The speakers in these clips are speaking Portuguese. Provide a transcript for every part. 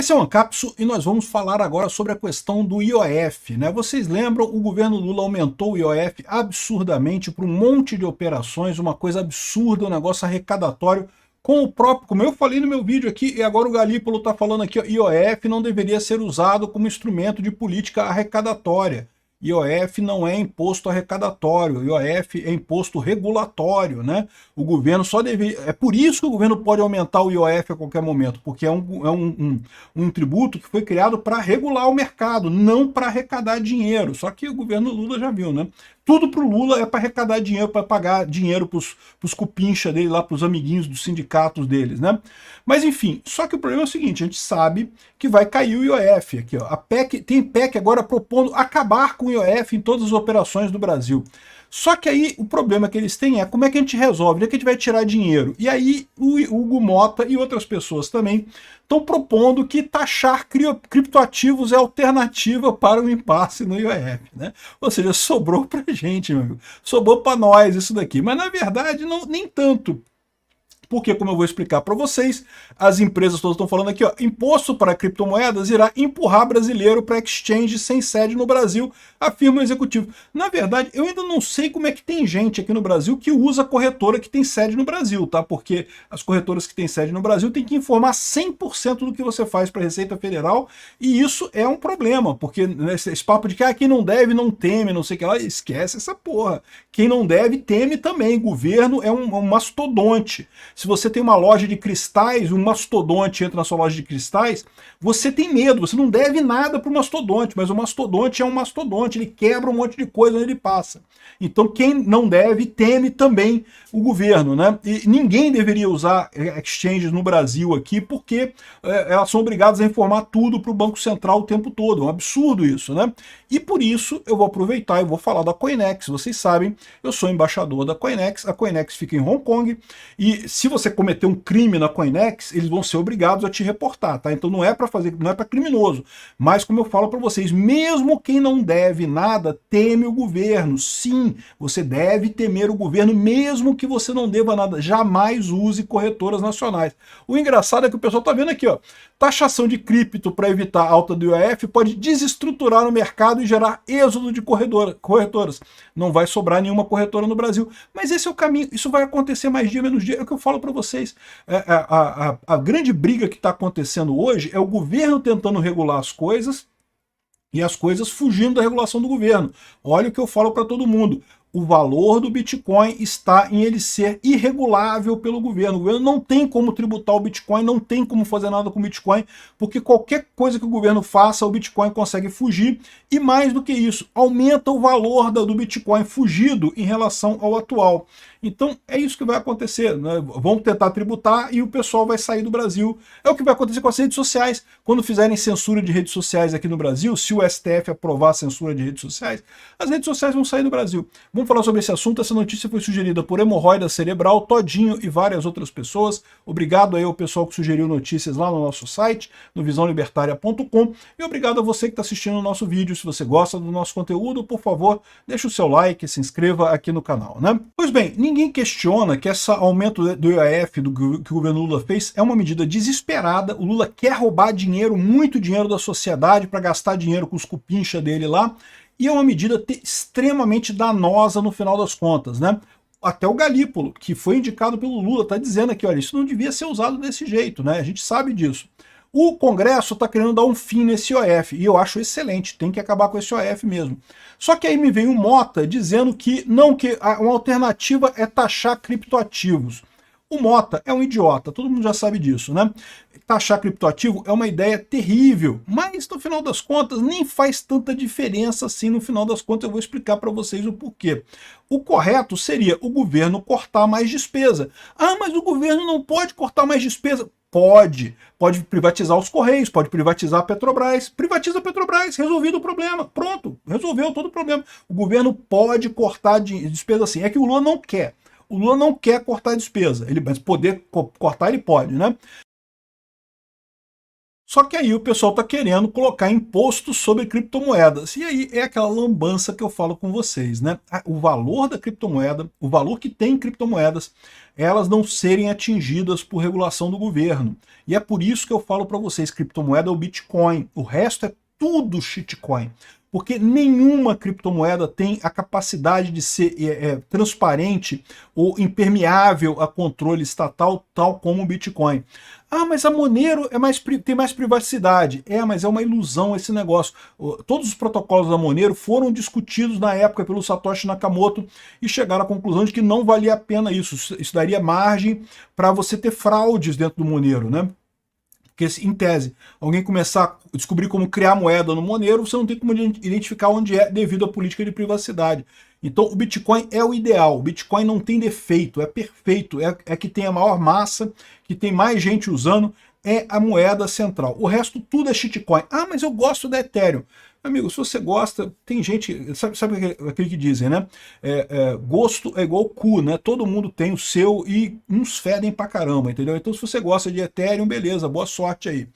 Esse é o Ancapso e nós vamos falar agora sobre a questão do IOF, né? Vocês lembram, o governo Lula aumentou o IOF absurdamente para um monte de operações, uma coisa absurda, um negócio arrecadatório, com o próprio, como eu falei no meu vídeo aqui, e agora o Galípolo está falando aqui, ó, IOF não deveria ser usado como instrumento de política arrecadatória. IOF não é imposto arrecadatório, IOF é imposto regulatório, né? O governo só deveria... É por isso que o governo pode aumentar o IOF a qualquer momento, porque é um tributo que foi criado para regular o mercado, não para arrecadar dinheiro. Só que o governo Lula já viu, né? Tudo para o Lula é para arrecadar dinheiro, para pagar dinheiro para os cupincha dele lá, para os amiguinhos dos sindicatos deles, né? Mas enfim, só que o problema é o seguinte, a gente sabe que vai cair o IOF aqui, ó. Tem PEC agora propondo acabar com o IOF em todas as operações do Brasil. Só que aí o problema que eles têm é como é que a gente resolve, onde é que a gente vai tirar dinheiro? E aí o Hugo Mota e outras pessoas também estão propondo que taxar criptoativos é alternativa para o impasse no IOF, né? Ou seja, sobrou pra gente, meu amigo. Sobrou para nós isso daqui. Mas na verdade não, nem tanto. Porque, como eu vou explicar para vocês, as empresas todas estão falando aqui, ó, imposto para criptomoedas irá empurrar brasileiro para exchange sem sede no Brasil, afirma o executivo. Na verdade, eu ainda não sei como é que tem gente aqui no Brasil que usa corretora que tem sede no Brasil, tá? Porque as corretoras que têm sede no Brasil têm que informar 100% do que você faz para a Receita Federal, e isso é um problema, porque né, esse papo de que quem não deve não teme, não sei o que lá, esquece essa porra. Quem não deve teme também. Governo é um mastodonte. Se você tem uma loja de cristais, um mastodonte entra na sua loja de cristais, você tem medo, você não deve nada para o mastodonte, mas o mastodonte é um mastodonte, ele quebra um monte de coisa onde ele passa. Então quem não deve, teme também o governo, né? E ninguém deveria usar exchanges no Brasil aqui, porque elas são obrigadas a informar tudo para o Banco Central o tempo todo, é um absurdo isso, né? E por isso eu vou aproveitar e vou falar da Coinex. Vocês sabem, eu sou embaixador da Coinex, a Coinex fica em Hong Kong, e se você cometer um crime na Coinex, eles vão ser obrigados a te reportar, tá? Então não é para fazer, não é para criminoso, mas como eu falo para vocês, mesmo quem não deve nada, teme o governo. Sim, você deve temer o governo, mesmo que você não deva nada. Jamais use corretoras nacionais. O engraçado é que o pessoal tá vendo aqui, ó, taxação de cripto para evitar alta do IOF pode desestruturar o mercado e gerar êxodo de corretoras. Não vai sobrar nenhuma corretora no Brasil. Mas esse é o caminho, isso vai acontecer mais dia, menos dia, é o que eu falo para vocês. A grande briga que está acontecendo hoje é o governo tentando regular as coisas e as coisas fugindo da regulação do governo. Olha o que eu falo para todo mundo. O valor do Bitcoin está em ele ser irregulável pelo governo. O governo não tem como tributar o Bitcoin, não tem como fazer nada com o Bitcoin, porque qualquer coisa que o governo faça, o Bitcoin consegue fugir. E mais do que isso, aumenta o valor do Bitcoin fugido em relação ao atual. Então é isso que vai acontecer, né? Vão tentar tributar e o pessoal vai sair do Brasil. É o que vai acontecer com as redes sociais. Quando fizerem censura de redes sociais aqui no Brasil, se o STF aprovar a censura de redes sociais, as redes sociais vão sair do Brasil. Vamos falar sobre esse assunto. Essa notícia foi sugerida por Hemorroida Cerebral, Todinho e várias outras pessoas. Obrigado aí ao pessoal que sugeriu notícias lá no nosso site, no visãolibertaria.com, e obrigado a você que está assistindo o nosso vídeo. Se você gosta do nosso conteúdo, por favor, deixa o seu like, se inscreva aqui no canal, né? Pois bem, ninguém questiona que esse aumento do IOF que o governo Lula fez é uma medida desesperada. O Lula quer roubar dinheiro, muito dinheiro da sociedade, para gastar dinheiro com os cupincha dele lá, e é uma medida extremamente danosa no final das contas, né? Até o Galípolo, que foi indicado pelo Lula, está dizendo aqui, olha, isso não devia ser usado desse jeito, né? A gente sabe disso. O Congresso está querendo dar um fim nesse IOF, e eu acho excelente, tem que acabar com esse IOF mesmo. Só que aí me vem o Mota dizendo que não, que uma alternativa é taxar criptoativos. O Mota é um idiota, todo mundo já sabe disso, né? Taxar criptoativo é uma ideia terrível, mas no final das contas nem faz tanta diferença assim. No final das contas eu vou explicar para vocês o porquê. O correto seria o governo cortar mais despesa. Ah, mas o governo não pode cortar mais despesa. Pode privatizar os Correios, pode privatizar a Petrobras, privatiza a Petrobras, resolvido o problema, pronto, resolveu todo o problema. O governo pode cortar despesa assim, é que o Lula não quer. O Lula não quer cortar despesa, mas poder cortar ele pode, né? Só que aí o pessoal está querendo colocar imposto sobre criptomoedas. E aí é aquela lambança que eu falo com vocês, né? O valor da criptomoeda, o valor que tem em criptomoedas, elas não serem atingidas por regulação do governo. E é por isso que eu falo para vocês, criptomoeda é o Bitcoin. O resto é tudo shitcoin. Porque nenhuma criptomoeda tem a capacidade de ser transparente ou impermeável a controle estatal, tal como o Bitcoin. Ah, mas a Monero tem mais privacidade. Mas é uma ilusão esse negócio. Todos os protocolos da Monero foram discutidos na época pelo Satoshi Nakamoto e chegaram à conclusão de que não valia a pena isso. Isso daria margem para você ter fraudes dentro do Monero, né? Porque, em tese, alguém começar a descobrir como criar moeda no Monero, você não tem como identificar onde é devido à política de privacidade. Então, o Bitcoin é o ideal. O Bitcoin não tem defeito, é perfeito. É que tem a maior massa, que tem mais gente usando, é a moeda central. O resto tudo é shitcoin. Ah, mas eu gosto da Ethereum. Amigo, se você gosta, tem gente, sabe aquele que dizem, né? Gosto é igual cu, né? Todo mundo tem o seu e uns fedem pra caramba, entendeu? Então se você gosta de Ethereum, beleza, boa sorte aí.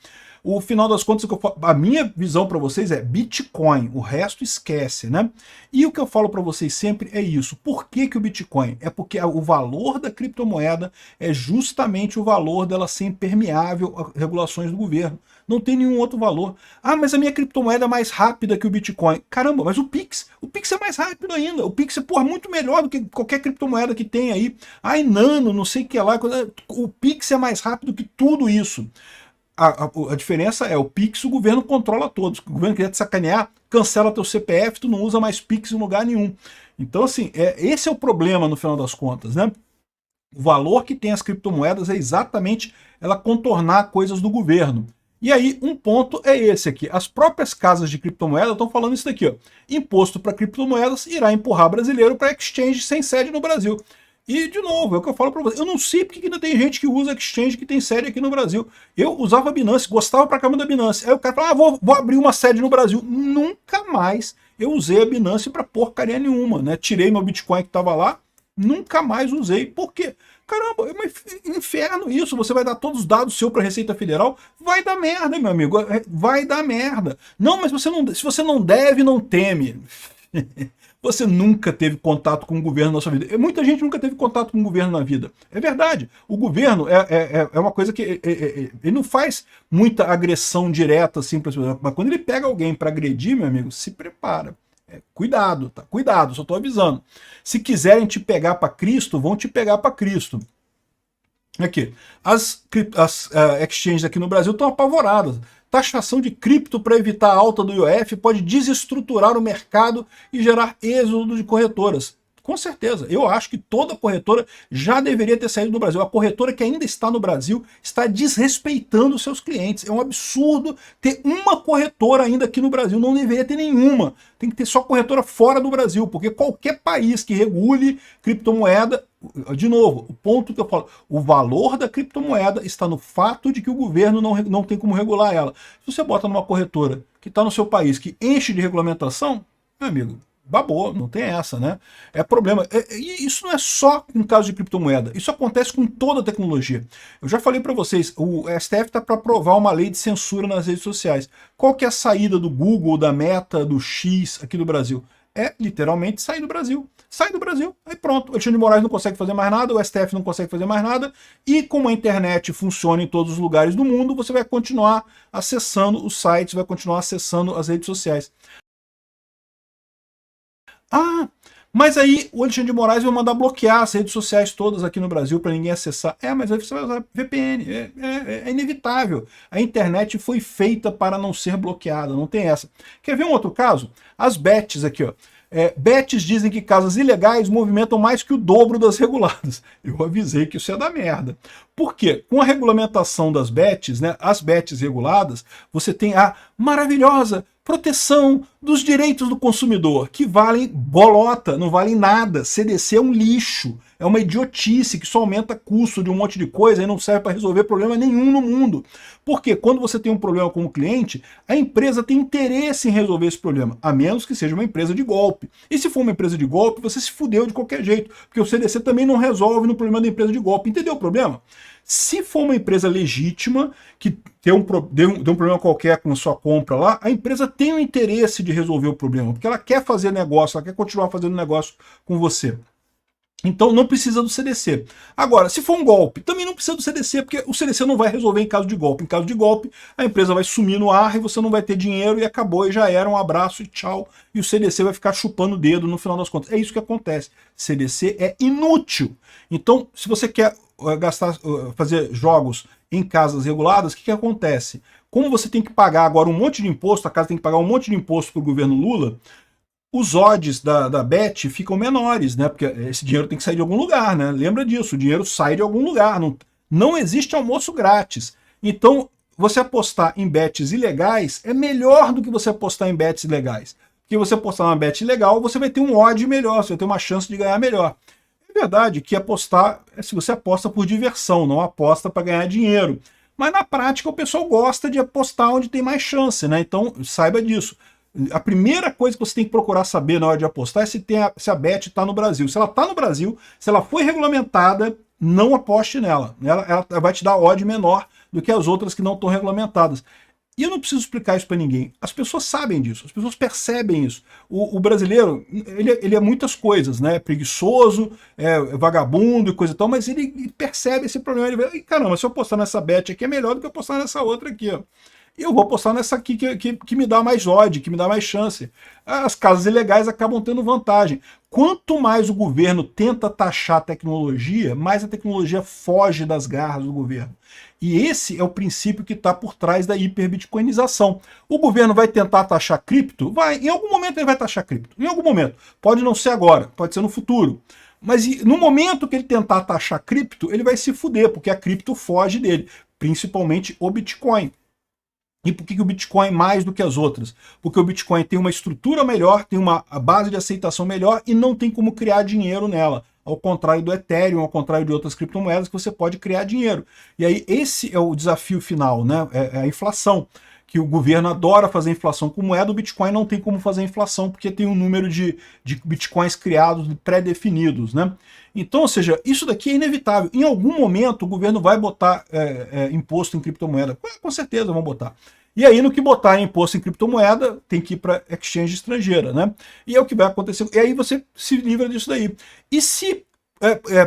O final das contas, a minha visão para vocês é Bitcoin, o resto esquece, né? E o que eu falo para vocês sempre é isso. Por que o Bitcoin? É porque o valor da criptomoeda é justamente o valor dela ser impermeável a regulações do governo. Não tem nenhum outro valor. Ah, mas a minha criptomoeda é mais rápida que o Bitcoin. Caramba, mas o Pix é mais rápido ainda. O Pix é, porra, muito melhor do que qualquer criptomoeda que tem aí. Ai, Nano, não sei o que lá. O Pix é mais rápido que tudo isso. A diferença é, o Pix o governo controla todos. O governo quer te sacanear, cancela teu CPF, tu não usa mais Pix em lugar nenhum. Então, assim, esse é o problema no final das contas, né? O valor que tem as criptomoedas é exatamente ela contornar coisas do governo. E aí, um ponto é esse aqui. As próprias casas de criptomoeda estão falando isso daqui, ó. Imposto para criptomoedas irá empurrar brasileiro para exchange sem sede no Brasil. E, de novo, é o que eu falo para você. Eu não sei porque ainda tem gente que usa exchange que tem sede aqui no Brasil. Eu usava a Binance, gostava pra caramba da Binance. Aí o cara fala, vou abrir uma sede no Brasil. Nunca mais eu usei a Binance para porcaria nenhuma, né? Tirei meu Bitcoin que estava lá, nunca mais usei. Por quê? Caramba, é um inferno isso. Você vai dar todos os dados seus para a Receita Federal? Vai dar merda, meu amigo. Vai dar merda. Não, mas se você não deve, não teme. Você nunca teve contato com o governo na sua vida. Muita gente nunca teve contato com o governo na vida. É verdade. O governo é uma coisa que ele não faz muita agressão direta assim para as pessoas. Mas quando ele pega alguém para agredir, meu amigo, se prepara. Cuidado, tá? Cuidado, só estou avisando. Se quiserem te pegar para Cristo, vão te pegar para Cristo. Aqui, as exchanges aqui no Brasil estão apavoradas. Taxação de cripto para evitar a alta do IOF pode desestruturar o mercado e gerar êxodo de corretoras. Com certeza, eu acho que toda corretora já deveria ter saído do Brasil. A corretora que ainda está no Brasil está desrespeitando seus clientes. É um absurdo ter uma corretora ainda aqui no Brasil, não deveria ter nenhuma. Tem que ter só corretora fora do Brasil, porque qualquer país que regule criptomoeda, de novo, o ponto que eu falo, o valor da criptomoeda está no fato de que o governo não tem como regular ela. Se você bota numa corretora que está no seu país, que enche de regulamentação, meu amigo, babou, não tem essa, né? É problema. E isso não é só em caso de criptomoeda, isso acontece com toda a tecnologia. Eu já falei para vocês, o STF está para aprovar uma lei de censura nas redes sociais. Qual que é a saída do Google, da Meta, do X aqui do Brasil? É literalmente sair do Brasil. Sai do Brasil, aí pronto. O Alexandre de Moraes não consegue fazer mais nada, o STF não consegue fazer mais nada, e como a internet funciona em todos os lugares do mundo, você vai continuar acessando os sites, vai continuar acessando as redes sociais. Ah, mas aí o Alexandre de Moraes vai mandar bloquear as redes sociais todas aqui no Brasil para ninguém acessar. Mas aí você vai usar VPN. É inevitável. A internet foi feita para não ser bloqueada, não tem essa. Quer ver um outro caso? As bets aqui, ó. Bets dizem que casas ilegais movimentam mais que o dobro das reguladas. Eu avisei que isso é da merda. Por quê? Com a regulamentação das bets, né, as bets reguladas, você tem a maravilhosa proteção dos direitos do consumidor, que valem bolota, não valem nada. CDC é um lixo, é uma idiotice que só aumenta custo de um monte de coisa e não serve para resolver problema nenhum no mundo. Porque quando você tem um problema com o cliente, a empresa tem interesse em resolver esse problema, a menos que seja uma empresa de golpe. E se for uma empresa de golpe, você se fudeu de qualquer jeito, porque o CDC também não resolve no problema da empresa de golpe. Entendeu o problema? Se for uma empresa legítima, que deu um problema qualquer com a sua compra lá, a empresa tem o interesse de resolver o problema, porque ela quer fazer negócio, ela quer continuar fazendo negócio com você. Então não precisa do CDC. Agora, se for um golpe, também não precisa do CDC, porque o CDC não vai resolver em caso de golpe. Em caso de golpe, a empresa vai sumir no ar e você não vai ter dinheiro e acabou, e já era, um abraço e tchau. E o CDC vai ficar chupando o dedo no final das contas. É isso que acontece. CDC é inútil. Então, se você quer fazer jogos em casas reguladas, o que acontece? Como você tem que pagar agora um monte de imposto, a casa tem que pagar um monte de imposto para o governo Lula, os odds da Bet ficam menores, né? Porque esse dinheiro tem que sair de algum lugar, né? Lembra disso, o dinheiro sai de algum lugar. Não existe almoço grátis. Então, você apostar em bets ilegais é melhor do que você apostar em bets legais. Porque você apostar numa bet ilegal, você vai ter um odd melhor, você vai ter uma chance de ganhar melhor. É verdade que apostar é se você aposta por diversão, não aposta para ganhar dinheiro. Mas na prática o pessoal gosta de apostar onde tem mais chance, né? Então saiba disso. A primeira coisa que você tem que procurar saber na hora de apostar é se a bet está no Brasil. Se ela está no Brasil, se ela foi regulamentada, não aposte nela. Ela vai te dar odd menor do que as outras que não estão regulamentadas. E eu não preciso explicar isso para ninguém. As pessoas sabem disso, as pessoas percebem isso. O brasileiro, ele é muitas coisas, né? É preguiçoso, é vagabundo e coisa e tal, mas ele percebe esse problema. Ele vê, caramba, se eu apostar nessa bet aqui é melhor do que eu apostar nessa outra aqui, ó. Eu vou apostar nessa aqui que me dá mais odd, que me dá mais chance. As casas ilegais acabam tendo vantagem. Quanto mais o governo tenta taxar a tecnologia, mais a tecnologia foge das garras do governo. E esse é o princípio que está por trás da hiperbitcoinização. O governo vai tentar taxar cripto? Vai. Em algum momento ele vai taxar cripto. Em algum momento. Pode não ser agora, pode ser no futuro. Mas no momento que ele tentar taxar cripto, ele vai se fuder, porque a cripto foge dele. Principalmente o Bitcoin. E por que o Bitcoin mais do que as outras? Porque o Bitcoin tem uma estrutura melhor, tem uma base de aceitação melhor e não tem como criar dinheiro nela. Ao contrário do Ethereum, ao contrário de outras criptomoedas, que você pode criar dinheiro. E aí esse é o desafio final, né? É a inflação. Que o governo adora fazer inflação com moeda, o Bitcoin não tem como fazer inflação, porque tem um número de Bitcoins criados pré-definidos, né? Então, ou seja, isso daqui é inevitável. Em algum momento o governo vai botar imposto em criptomoeda. Com certeza vão botar. E aí, no que botar imposto em criptomoeda, tem que ir para exchange estrangeira, né? E é o que vai acontecer. E aí você se livra disso daí. E se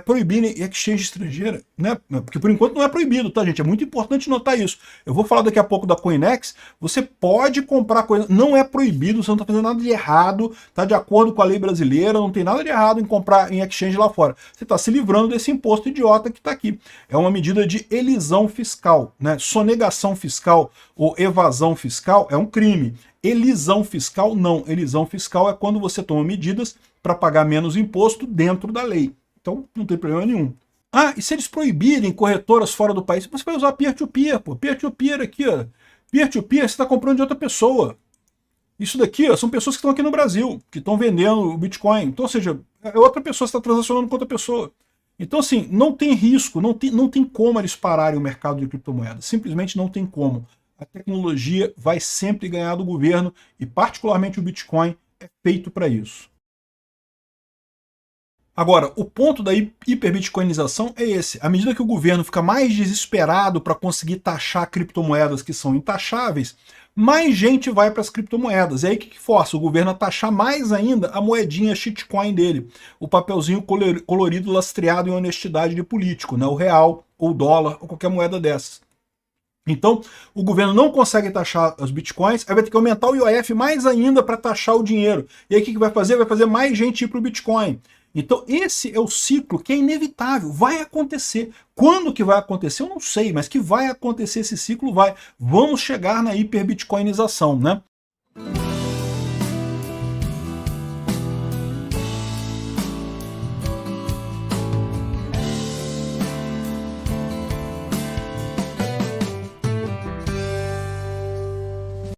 proibirem exchange estrangeira, né? Porque por enquanto não é proibido, tá, gente? É muito importante notar isso. Eu vou falar daqui a pouco da Coinex. Você pode comprar coisa, não é proibido, você não está fazendo nada de errado, tá de acordo com a lei brasileira, não tem nada de errado em comprar em exchange lá fora. Você está se livrando desse imposto idiota que está aqui. É uma medida de elisão fiscal, né? Sonegação fiscal ou evasão fiscal é um crime. Elisão fiscal, não. Elisão fiscal é quando você toma medidas para pagar menos imposto dentro da lei. Então, não tem problema nenhum. Ah, e se eles proibirem corretoras fora do país, você vai usar peer-to-peer, pô. Peer-to-peer aqui, ó. Peer-to-peer, você está comprando de outra pessoa. Isso daqui, ó, são pessoas que estão aqui no Brasil, que estão vendendo o Bitcoin. Então, ou seja, é outra pessoa está transacionando com outra pessoa. Então, assim, não tem risco, não tem como eles pararem o mercado de criptomoedas. Simplesmente não tem como. A tecnologia vai sempre ganhar do governo e, particularmente, o Bitcoin é feito para isso. Agora, o ponto da hiperbitcoinização é esse. À medida que o governo fica mais desesperado para conseguir taxar criptomoedas que são intaxáveis, mais gente vai para as criptomoedas. E aí o que força? O governo a taxar mais ainda a moedinha shitcoin dele, o papelzinho colorido lastreado em honestidade de político, né? O real, ou o dólar, ou qualquer moeda dessas. Então, o governo não consegue taxar os bitcoins, aí vai ter que aumentar o IOF mais ainda para taxar o dinheiro. E aí o que vai fazer? Vai fazer mais gente ir para o Bitcoin. Então esse é o ciclo que é inevitável, vai acontecer. Quando que vai acontecer? Eu não sei, mas que vai acontecer esse ciclo, vai. Vamos chegar na hiperbitcoinização, né?